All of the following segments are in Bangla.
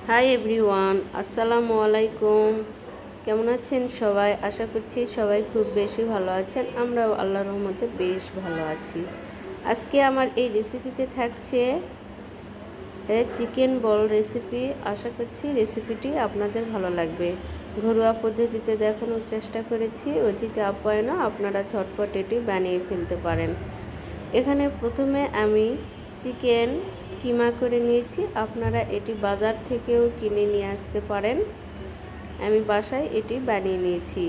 হাই এভরিওয়ান, আসসালামু আলাইকুম। কেমন আছেন সবাই? আশা করছি সবাই খুব বেশি ভালো আছেন। আমরাও আল্লাহর রহমতে বেশ ভালো আছি। আজকে আমার এই রেসিপিতে থাকছে চিকেন বল রেসিপি। আশা করছি রেসিপিটি আপনাদের ভালো লাগবে। ঘরোয়া পদ্ধতিতে দেখানোর চেষ্টা করেছি, অতিথি আপ্যায়নও আপনারা ঝটপট এটি বানিয়ে ফেলতে পারেন। এখানে প্রথমে আমি চিকেন কিমা করে নিয়েছি। আপনারা এটি বাজার থেকেও কিনে নিয়ে আসতে পারেন। আমি বাসায় এটি বানিয়ে নিয়েছি।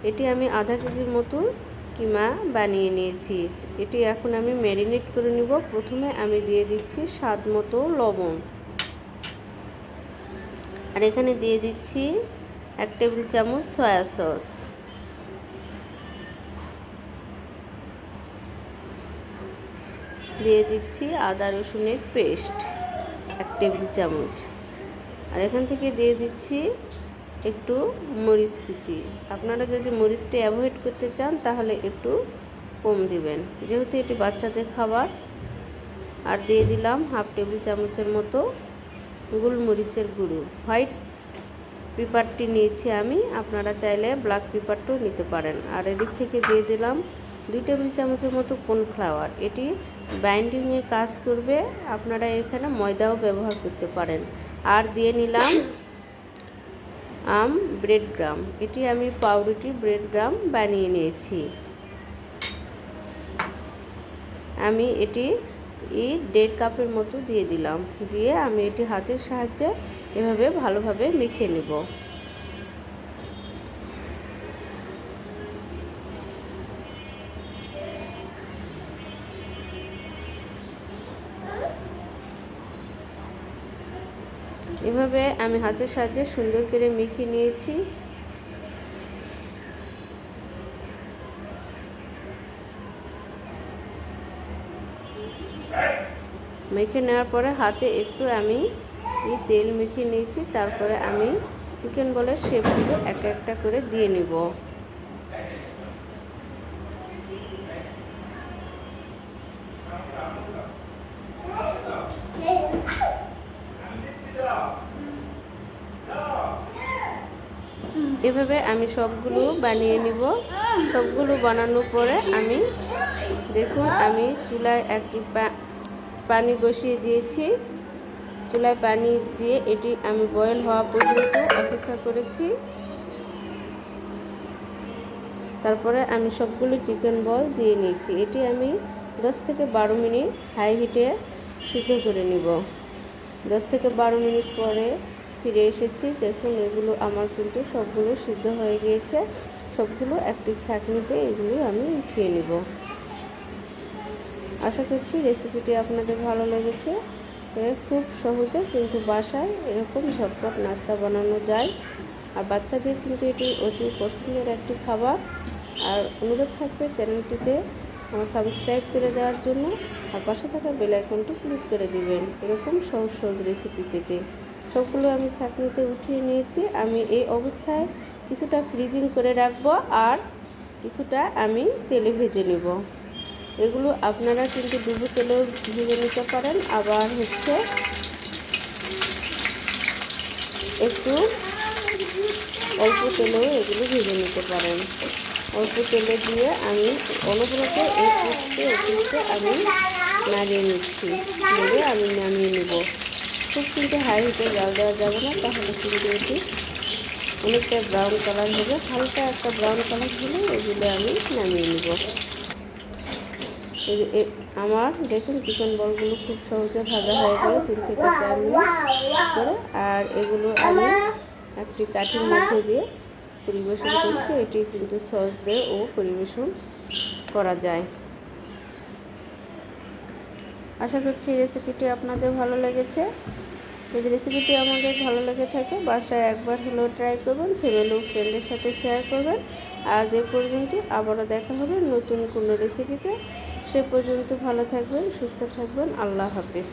এটি আমি আধা কেজির মতো কিমা বানিয়ে নিয়েছি। এটি এখন আমি ম্যারিনেট করে নিব। প্রথমে আমি দিয়ে দিচ্ছি স্বাদ মতো লবণ, আর এখানে দিয়ে দিচ্ছি 1 টেবিল চামচ সয়া সস, দিয়ে দিচ্ছি আদা রসুনের পেস্ট 1 টেবিল চামচ, আর এখান থেকে দিয়ে দিচ্ছি একটু মরিচ কুচি। আপনারা যদি মরিচটা অ্যাভয়েড করতে চান তাহলে একটু কম দিবেন, যেহেতু এটি বাচ্চাদের খাবার। আর দিয়ে দিলাম 1/2 টেবিল চামচের মতো গোলমরিচের গুঁড়ো। হোয়াইট পেপারটি নিয়েছি আমি, আপনারা চাইলে ব্ল্যাক পেপারটাও নিতে পারেন। আর এদিক থেকে দিয়ে দিলাম 2 টেবিল চামচের মতো কর্নফ্লাওয়ার। এটি বাইন্ডিংয়ের কাজ করবে, আপনারা এখানে ময়দাও ব্যবহার করতে পারেন। আর দিয়ে নিলাম ব্রেড গ্রাম। এটি আমি পাউরুটি ব্রেড গ্রাম বানিয়ে নিয়েছি। আমি এটি 1.5 কাপের মতো দিয়ে দিলাম। দিয়ে আমি এটি হাতের সাহায্যে এভাবে ভালোভাবে মেখে নেব। এভাবে আমি হাতের সাহায্যে সুন্দর করে মেখে নিয়েছি। মেখে নেওয়ার পরে হাতে একটু আমি তেল মেখে নিয়েছি। তারপরে আমি চিকেন বলের শেপগুলো একটা করে দিয়ে নিব। এভাবে আমি সবগুলো বানিয়ে নিব। সবগুলো বানানোর পরে আমি দেখুন, আমি চুলায় একটি পানি বসিয়ে দিয়েছি। চুলায় পানি দিয়ে এটি আমি বয়েল হওয়া পর্যন্ত অপেক্ষা করেছি। তারপরে আমি সবগুলো চিকেন বল দিয়ে নিয়েছি। এটি আমি 10 থেকে 12 মিনিট হাই হিটে সিদ্ধ করে নিব। 10 থেকে 12 মিনিট পরে ফিরে এসেছি। দেখুন, এগুলো আমার কিন্তু সবগুলো সিদ্ধ হয়ে গিয়েছে। সবগুলো একটি ছাঁকনিতে এগুলো আমি উঠিয়ে নিব। আশা করছি রেসিপিটি আপনাদের ভালো লেগেছে। খুব সহজে কিন্তু বাসায় এরকম ঝটপট নাস্তা বানানো যায়। আর বাচ্চাদের কিন্তু এটি অতি পছন্দের একটি খাবার। আর অনুরোধ থাকবে চ্যানেলটিতে সাবস্ক্রাইব করে দেওয়ার জন্য, আর পাশে থাকা বেল আইকনটি ক্লিক করে দিবেন এরকম সহজ সহজ রেসিপি পেতে। সবগুলো আমি ছাঁকনিতে উঠিয়ে নিয়েছি। আমি এই অবস্থায় কিছুটা ফ্রিজিং করে রাখবো, আর কিছুটা আমি তেলে ভেজে নেব। এগুলো আপনারা কিন্তু ডুবো তেলেও ভেজে নিতে পারেন, আবার একটু অল্প তেলেও এগুলো ভেজে নিতে পারেন। অল্প তেলে দিয়ে আমি অনবরত এই পিঠে আমি নাড়িয়ে নিচ্ছি। নেড়ে আমি নামিয়ে নেব। খুব কিন্তু হাই হিটে জাল দেওয়া যাবে না, তাহলে কিন্তু এটি অনেকটা ব্রাউন কালার হবে। হালকা একটা ব্রাউন কালার হলে এগুলো আমি নামিয়ে নেব। আমার দেখুন চিকেন বলগুলো খুব সহজে ভাজা হয়ে গেল 3 থেকে 4 মিনিট করে। আর এগুলো আমি একটি কাঠির মধ্যে দিয়ে পরিবেশন করছি। এটি কিন্তু সস দিয়ে ও পরিবেশন করা যায়। আশা করছি রেসিপিটি আপনাদের ভালো লেগেছে। যদি রেসিপিটি আমাদের ভালো লেগে থাকে বাসায় একবার হলেও ট্রাই করবেন, ফ্যামিলি ও ফ্রেন্ডের সাথে শেয়ার করবেন। আজ এ পর্যন্ত, আবারও দেখা হবে নতুন কোনো রেসিপিতে। সে পর্যন্ত ভালো থাকবেন, সুস্থ থাকবেন। আল্লাহ হাফেজ।